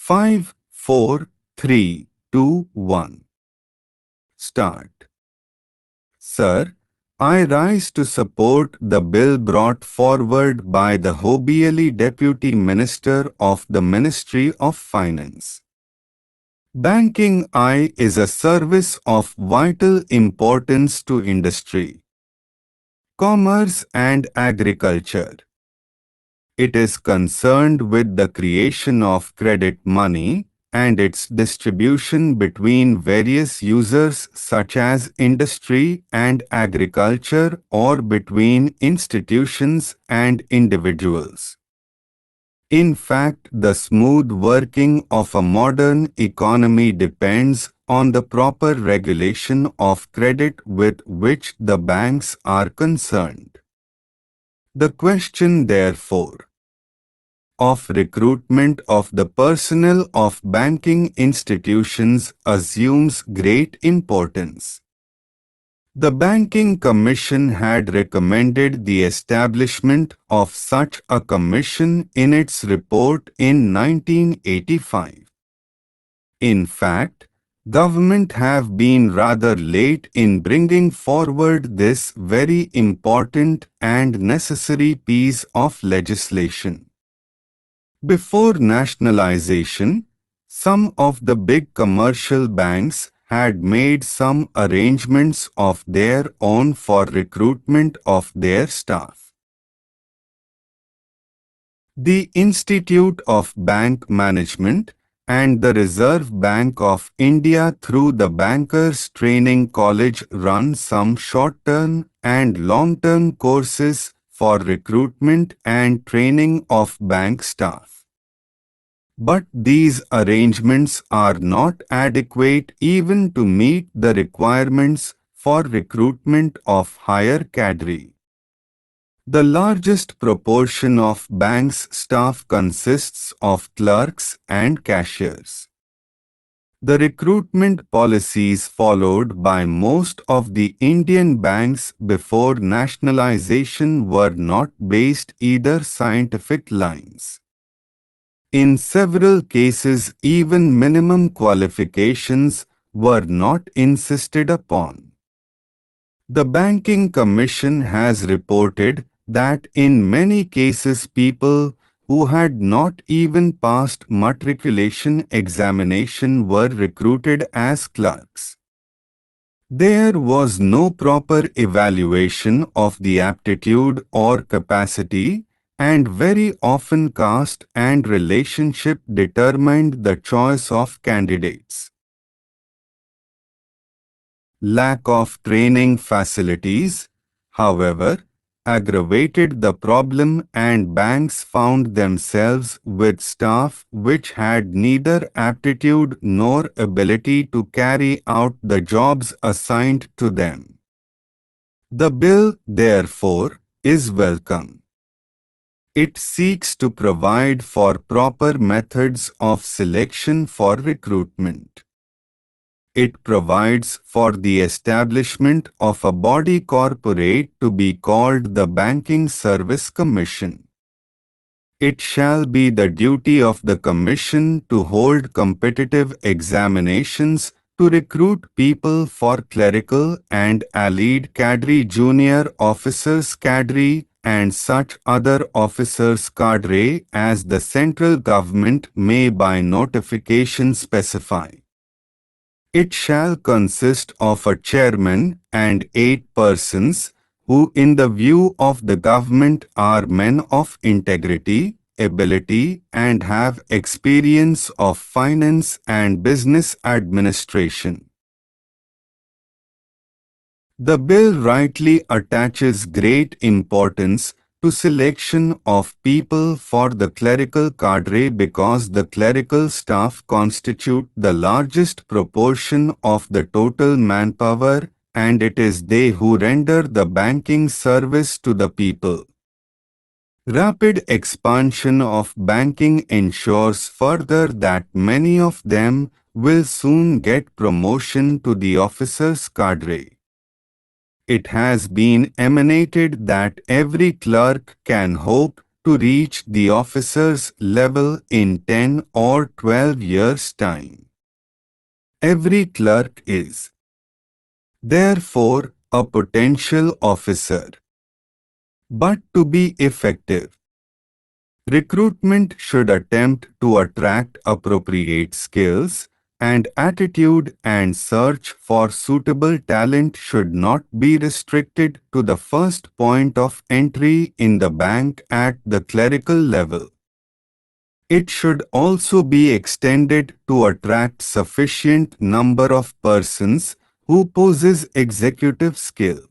5, 4, 3, 2, 1. Start. Sir, I rise to support the bill brought forward by the Honorable Deputy Minister of the Ministry of Finance. Banking is a service of vital importance to industry, commerce and agriculture. It is concerned with the creation of credit money and its distribution between various users such as industry and agriculture or between institutions and individuals. In fact, the smooth working of a modern economy depends on the proper regulation of credit with which the banks are concerned. The question, therefore, of recruitment of the personnel of banking institutions assumes great importance. The Banking Commission had recommended the establishment of such a commission in its report in 1985. In fact, government have been rather late in bringing forward this very important and necessary piece of legislation. Before nationalization, some of the big commercial banks had made some arrangements of their own for recruitment of their staff. The Institute of Bank Management and the Reserve Bank of India through the Bankers Training College run some short-term and long-term courses for recruitment and training of bank staff. But these arrangements are not adequate even to meet the requirements for recruitment of higher cadre. The largest proportion of banks' staff consists of clerks and cashiers. The recruitment policies followed by most of the Indian banks before nationalization were not based either scientific lines. In several cases, even minimum qualifications were not insisted upon. The Banking Commission has reported that in many cases people who had not even passed matriculation examination were recruited as clerks. There was no proper evaluation of the aptitude or capacity, and very often caste and relationship determined the choice of candidates. Lack of training facilities, however, aggravated the problem, and banks found themselves with staff which had neither aptitude nor ability to carry out the jobs assigned to them. The bill, therefore, is welcome. It seeks to provide for proper methods of selection for recruitment. It provides for the establishment of a body corporate to be called the Banking Service Commission. It shall be the duty of the Commission to hold competitive examinations to recruit people for clerical and allied cadre, junior officers cadre, and such other officers cadre as the central government may by notification specify. It shall consist of a chairman and 8 persons, who in the view of the government are men of integrity, ability, and have experience of finance and business administration. The bill rightly attaches great importance to selection of people for the clerical cadre because the clerical staff constitute the largest proportion of the total manpower, and it is they who render the banking service to the people. Rapid expansion of banking ensures further that many of them will soon get promotion to the officers' cadre. It has been emanated that every clerk can hope to reach the officer's level in 10 or 12 years' time. Every clerk is, therefore, a potential officer. But to be effective, recruitment should attempt to attract appropriate skills and attitude, and search for suitable talent should not be restricted to the first point of entry in the bank at the clerical level. It should also be extended to attract sufficient number of persons who possess executive skill.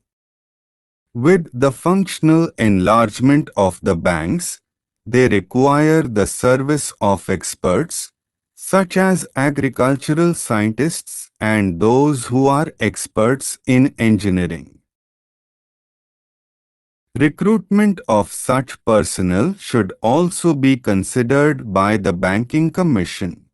With the functional enlargement of the banks, they require the service of experts, such as agricultural scientists and those who are experts in engineering. Recruitment of such personnel should also be considered by the Banking Commission.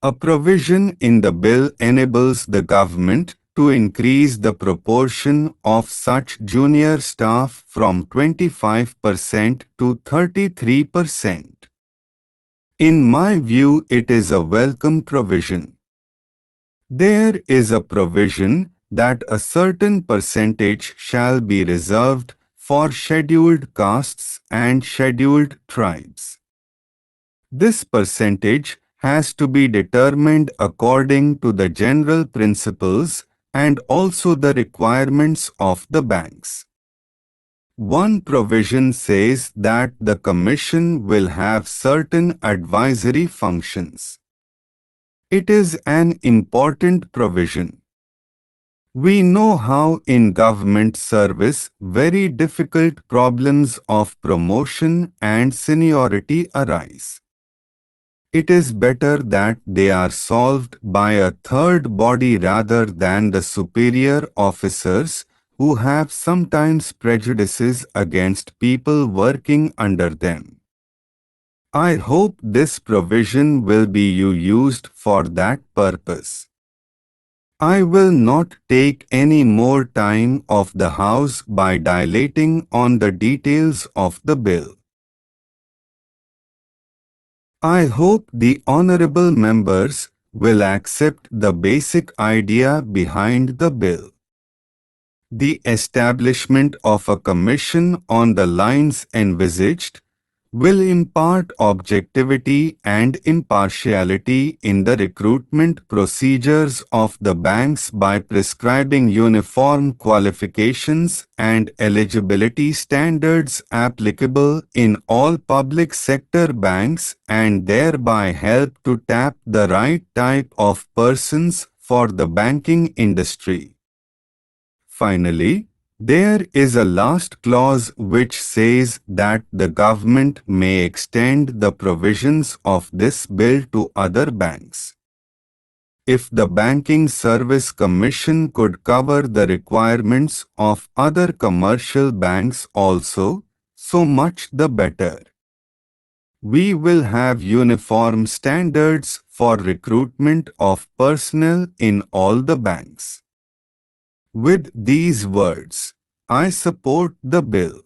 A provision in the bill enables the government to increase the proportion of such junior staff from 25% to 33%. In my view, it is a welcome provision. There is a provision that a certain percentage shall be reserved for scheduled castes and scheduled tribes. This percentage has to be determined according to the general principles and also the requirements of the banks. One provision says that the Commission will have certain advisory functions. It is an important provision. We know how in government service very difficult problems of promotion and seniority arise. It is better that they are solved by a third body rather than the superior officers who have sometimes prejudices against people working under them. I hope this provision will be used for that purpose. I will not take any more time of the House by dilating on the details of the bill. I hope the honorable members will accept the basic idea behind the bill. The establishment of a commission on the lines envisaged will impart objectivity and impartiality in the recruitment procedures of the banks by prescribing uniform qualifications and eligibility standards applicable in all public sector banks, and thereby help to tap the right type of persons for the banking industry. Finally, there is a last clause which says that the government may extend the provisions of this bill to other banks. If the Banking Service Commission could cover the requirements of other commercial banks also, so much the better. We will have uniform standards for recruitment of personnel in all the banks. With these words, I support the bill.